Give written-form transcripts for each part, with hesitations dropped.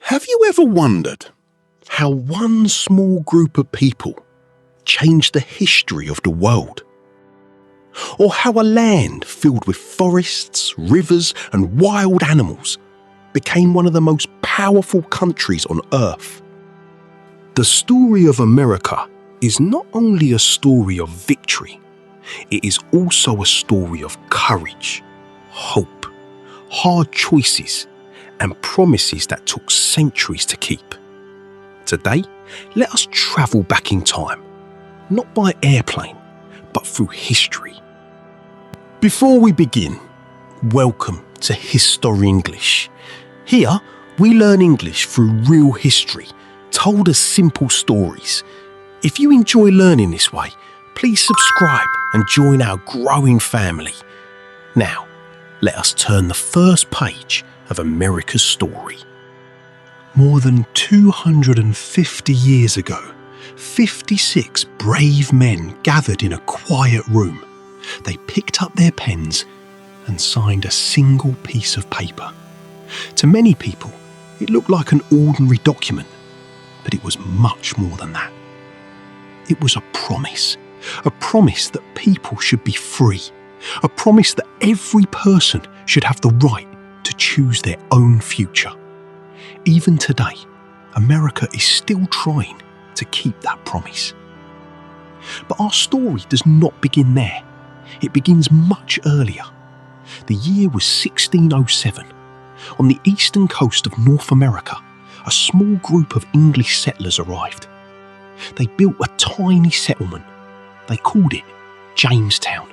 Have you ever wondered how one small group of people changed the history of the world? Or how a land filled with forests, rivers and wild animals became one of the most powerful countries on Earth? The story of America is not only a story of victory, it is also a story of courage, hope, hard choices, and promises that took centuries to keep. Today, let us travel back in time, not by airplane, but through history. Before we begin, welcome to HistoriEnglish. Here, we learn English through real history, told as simple stories. If you enjoy learning this way, please subscribe and join our growing family. Now, let us turn the first page of America's story. More than 250 years ago, 56 brave men gathered in a quiet room. They picked up their pens and signed a single piece of paper. To many people, it looked like an ordinary document, but it was much more than that. It was a promise that people should be free, a promise that every person should have the right to choose their own future. Even today, America is still trying to keep that promise. But our story does not begin there. It begins much earlier. The year was 1607. On the eastern coast of North America, a small group of English settlers arrived. They built a tiny settlement. They called it Jamestown.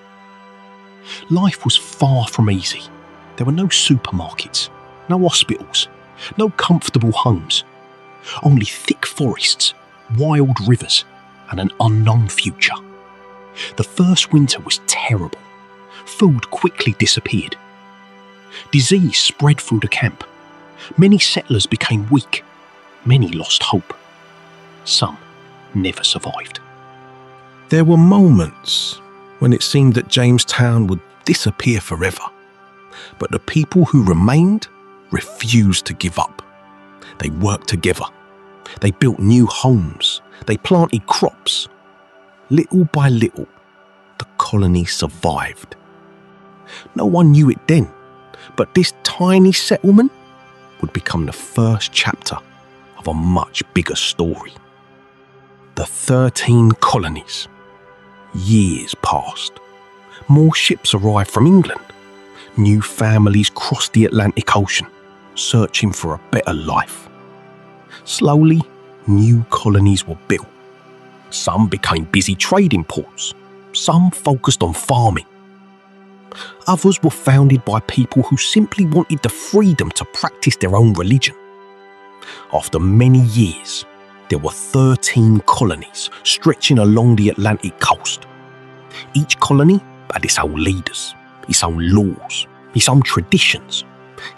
Life was far from easy. There were no supermarkets, no hospitals, no comfortable homes. Only thick forests, wild rivers, and an unknown future. The first winter was terrible. Food quickly disappeared. Disease spread through the camp. Many settlers became weak. Many lost hope. Some never survived. There were moments when it seemed that Jamestown would disappear forever. But the people who remained refused to give up. They worked together. They built new homes. They planted crops. Little by little, the colony survived. No one knew it then, but this tiny settlement would become the first chapter of a much bigger story. The 13 colonies. Years passed. More ships arrived from England. New families crossed the Atlantic Ocean, searching for a better life. Slowly, new colonies were built. Some became busy trading ports. Some focused on farming. Others were founded by people who simply wanted the freedom to practice their own religion. After many years, there were 13 colonies stretching along the Atlantic coast. Each colony had its own leaders, its own laws, its own traditions,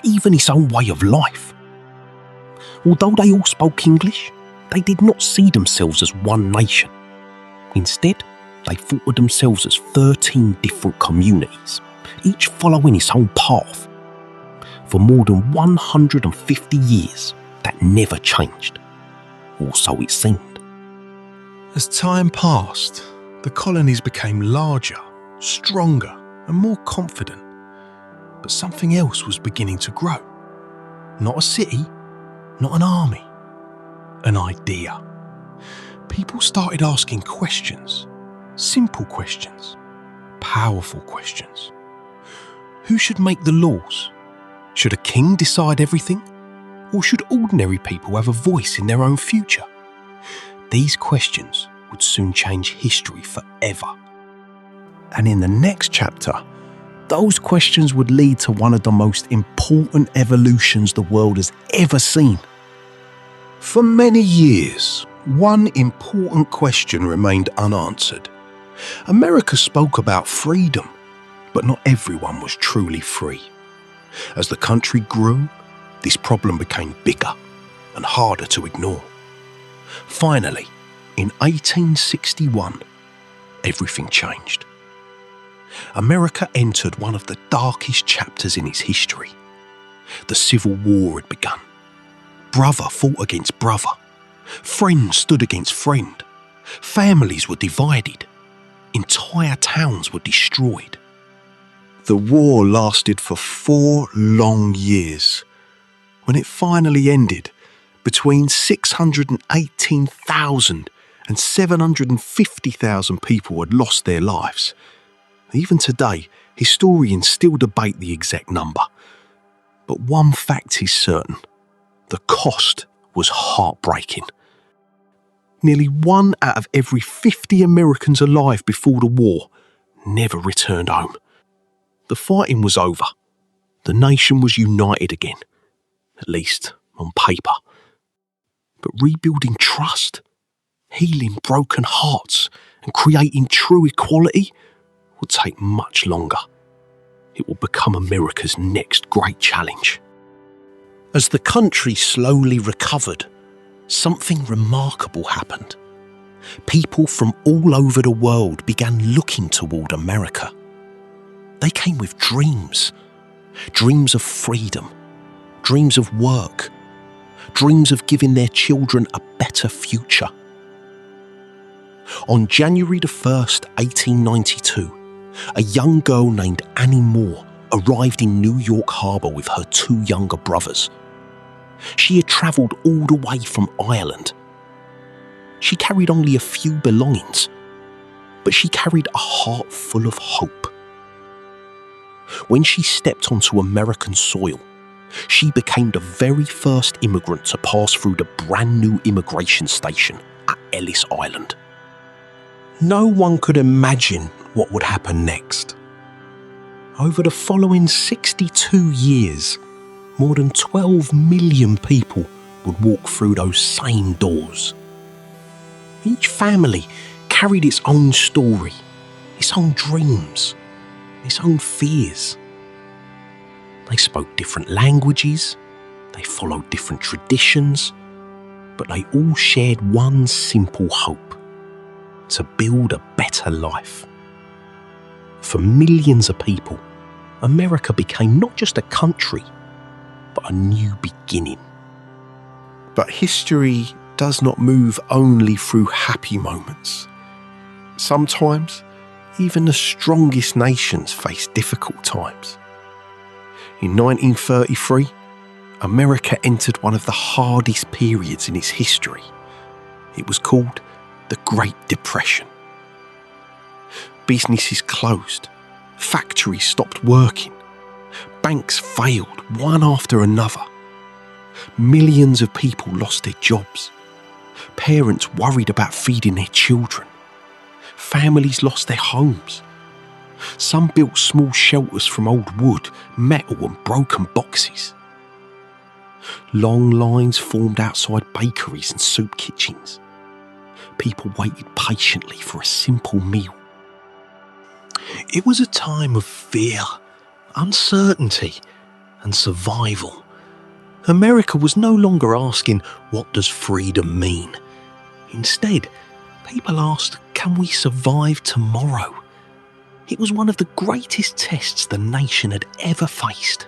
even its own way of life. Although they all spoke English, they did not see themselves as one nation. Instead, they thought of themselves as 13 different communities, each following its own path. For more than 150 years, that never changed. Or so it seemed. As time passed, the colonies became larger, stronger, and more confident. But something else was beginning to grow. Not a city, not an army, an idea. People started asking questions, simple questions, powerful questions. Who should make the laws? Should a king decide everything? Or should ordinary people have a voice in their own future? These questions would soon change history forever. And in the next chapter, those questions would lead to one of the most important evolutions the world has ever seen. For many years, one important question remained unanswered. America spoke about freedom, but not everyone was truly free. As the country grew, this problem became bigger and harder to ignore. Finally, in 1861, everything changed. America entered one of the darkest chapters in its history. The Civil War had begun. brother fought against brother. Friend stood against friend. Families were divided. Entire towns were destroyed. The war lasted for 4 long years. When it finally ended, between 618,000 and 750,000 people had lost their lives. Even today, historians still debate the exact number. But one fact is certain: the cost was heartbreaking. Nearly 1 out of every 50 Americans alive before the war never returned home. The fighting was over. The nation was united again, at least on paper. But rebuilding trust, healing broken hearts, and creating true equality will take much longer. It will become America's next great challenge. As the country slowly recovered, something remarkable happened. People from all over the world began looking toward America. They came with dreams. Dreams of freedom. Dreams of work. Dreams of giving their children a better future. On January the 1st, 1892, a young girl named Annie Moore arrived in New York Harbour with her 2 younger brothers. She had travelled all the way from Ireland. She carried only a few belongings, but she carried a heart full of hope. When she stepped onto American soil, she became the very first immigrant to pass through the brand new immigration station at Ellis Island. No one could imagine what would happen next. Over the following 62 years, more than 12 million people would walk through those same doors. Each family carried its own story, its own dreams, its own fears. They spoke different languages, they followed different traditions, but they all shared one simple hope: to build a better life. For millions of people, America became not just a country, but a new beginning. But history does not move only through happy moments. Sometimes, even the strongest nations face difficult times. In 1933, America entered one of the hardest periods in its history. It was called the Great Depression. Businesses closed, factories stopped working, banks failed one after another. Millions of people lost their jobs. Parents worried about feeding their children. Families lost their homes. Some built small shelters from old wood, metal and broken boxes. Long lines formed outside bakeries and soup kitchens. People waited patiently for a simple meal. It was a time of fear, uncertainty, and survival. America was no longer asking, "What does freedom mean?" Instead, people asked, "Can we survive tomorrow?" It was one of the greatest tests the nation had ever faced.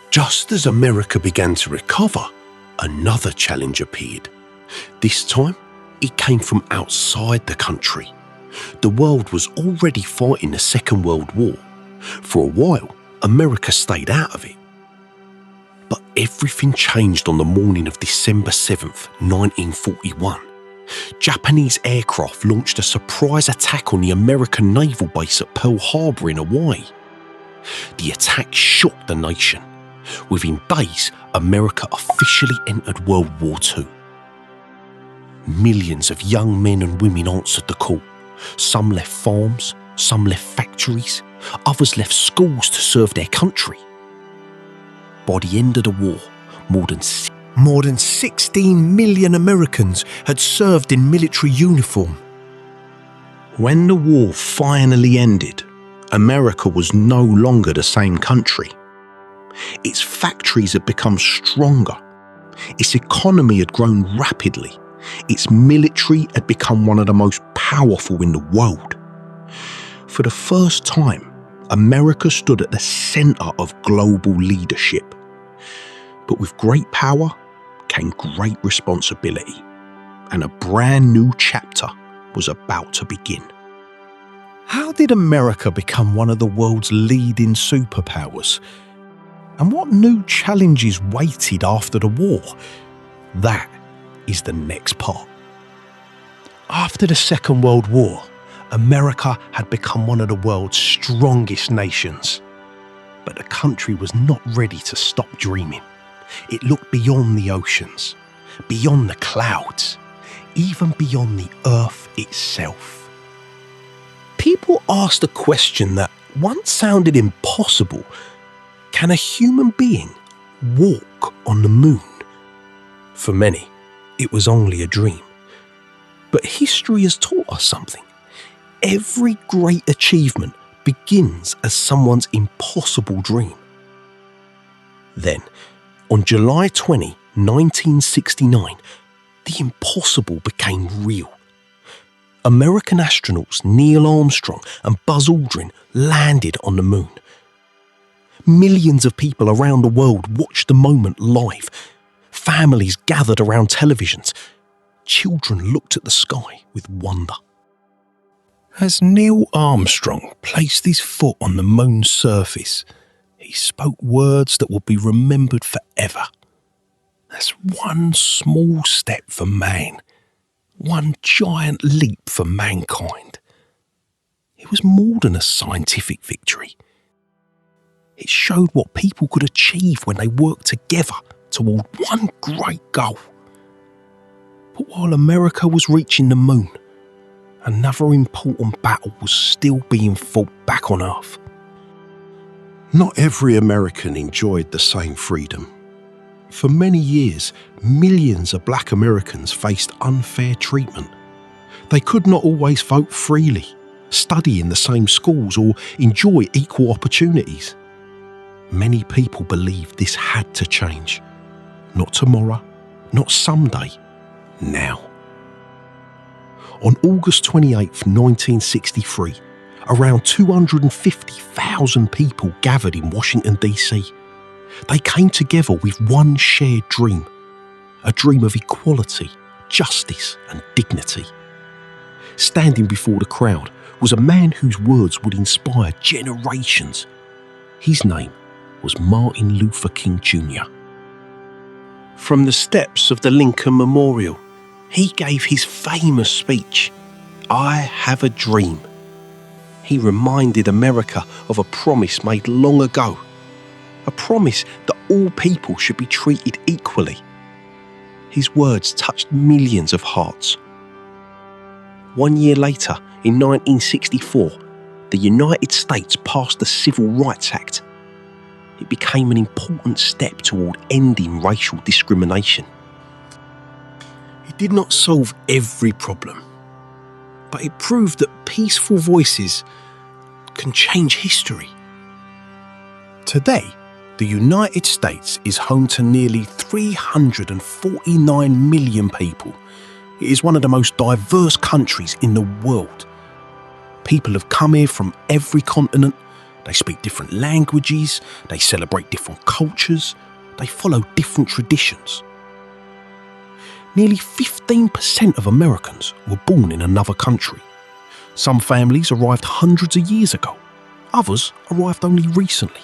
Just as America began to recover, another challenge appeared. This time, it came from outside the country. The world was already fighting the Second World War. For a while, America stayed out of it. But everything changed on the morning of December 7th, 1941. Japanese aircraft launched a surprise attack on the American naval base at Pearl Harbor in Hawaii. The attack shocked the nation. Within days, America officially entered World War II. Millions of young men and women answered the call. Some left farms, some left factories, others left schools to serve their country. By the end of the war, more than 16 million Americans had served in military uniform. When the war finally ended, America was no longer the same country. Its factories had become stronger. Its economy had grown rapidly. Its military had become one of the most powerful in the world. For the first time, America stood at the centre of global leadership. But with great power came great responsibility, and a brand new chapter was about to begin. How did America become one of the world's leading superpowers? And what new challenges waited after the war? That is the next part. After the Second World War, America had become one of the world's strongest nations. But the country was not ready to stop dreaming. It looked beyond the oceans, beyond the clouds, even beyond the earth itself. People asked a question that once sounded impossible. Can a human being walk on the moon? For many, it was only a dream. But history has taught us something. Every great achievement begins as someone's impossible dream. Then, on July 20, 1969, the impossible became real. American astronauts Neil Armstrong and Buzz Aldrin landed on the moon. Millions of people around the world watched the moment live. Families gathered around televisions. Children looked at the sky with wonder. As Neil Armstrong placed his foot on the moon's surface, he spoke words that will be remembered forever. That's one small step for man, one giant leap for mankind. It was more than a scientific victory. It showed what people could achieve when they worked together toward one great goal. But while America was reaching the moon, another important battle was still being fought back on Earth. Not every American enjoyed the same freedom. For many years, millions of black Americans faced unfair treatment. They could not always vote freely, study in the same schools, or enjoy equal opportunities. Many people believed this had to change. Not tomorrow, not someday, now. On August 28, 1963, around 250,000 people gathered in Washington, D.C. They came together with one shared dream, a dream of equality, justice and dignity. Standing before the crowd was a man whose words would inspire generations. His name was Martin Luther King Jr. From the steps of the Lincoln Memorial, he gave his famous speech, "I have a dream." He reminded America of a promise made long ago, a promise that all people should be treated equally. His words touched millions of hearts. 1 year later, in 1964, the United States passed the Civil Rights Act. It became an important step toward ending racial discrimination. It did not solve every problem, but it proved that peaceful voices can change history. Today, the United States is home to nearly 349 million people. It is one of the most diverse countries in the world. People have come here from every continent. They speak different languages, they celebrate different cultures, they follow different traditions. Nearly 15% of Americans were born in another country. Some families arrived hundreds of years ago, others arrived only recently.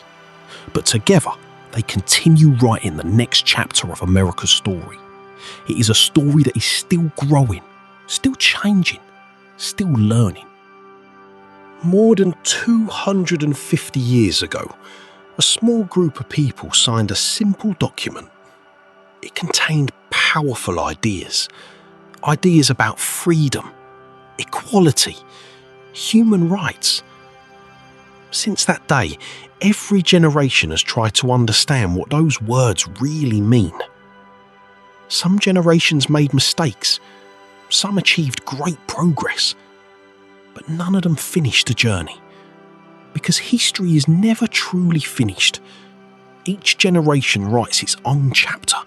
But together, they continue writing the next chapter of America's story. It is a story that is still growing, still changing, still learning. More than 250 years ago, a small group of people signed a simple document. It contained powerful ideas about freedom, equality, human rights. Since that day, every generation has tried to understand what those words really mean. Some generations made mistakes, some achieved great progress, but none of them finished the journey. Because history is never truly finished. Each generation writes its own chapter.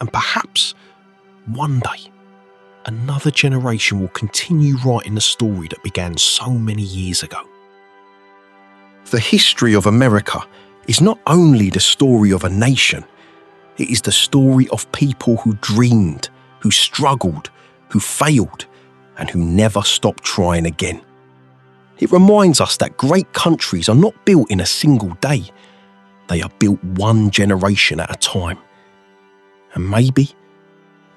And perhaps, one day, another generation will continue writing the story that began so many years ago. The history of America is not only the story of a nation, It is the story of people who dreamed, who struggled, who failed, and who never stopped trying again. It reminds us that great countries are not built in a single day. They are built one generation at a time. And maybe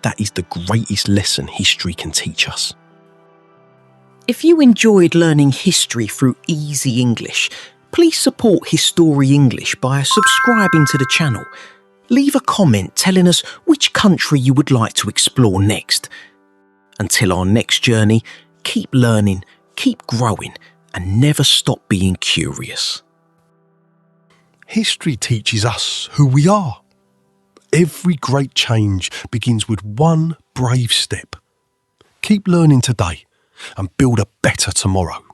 that is the greatest lesson history can teach us. If you enjoyed learning history through easy English, please support HistoriEnglish by subscribing to the channel. Leave a comment telling us which country you would like to explore next. Until our next journey, keep learning, keep growing, and never stop being curious. History teaches us who we are. Every great change begins with one brave step. Keep learning today and build a better tomorrow.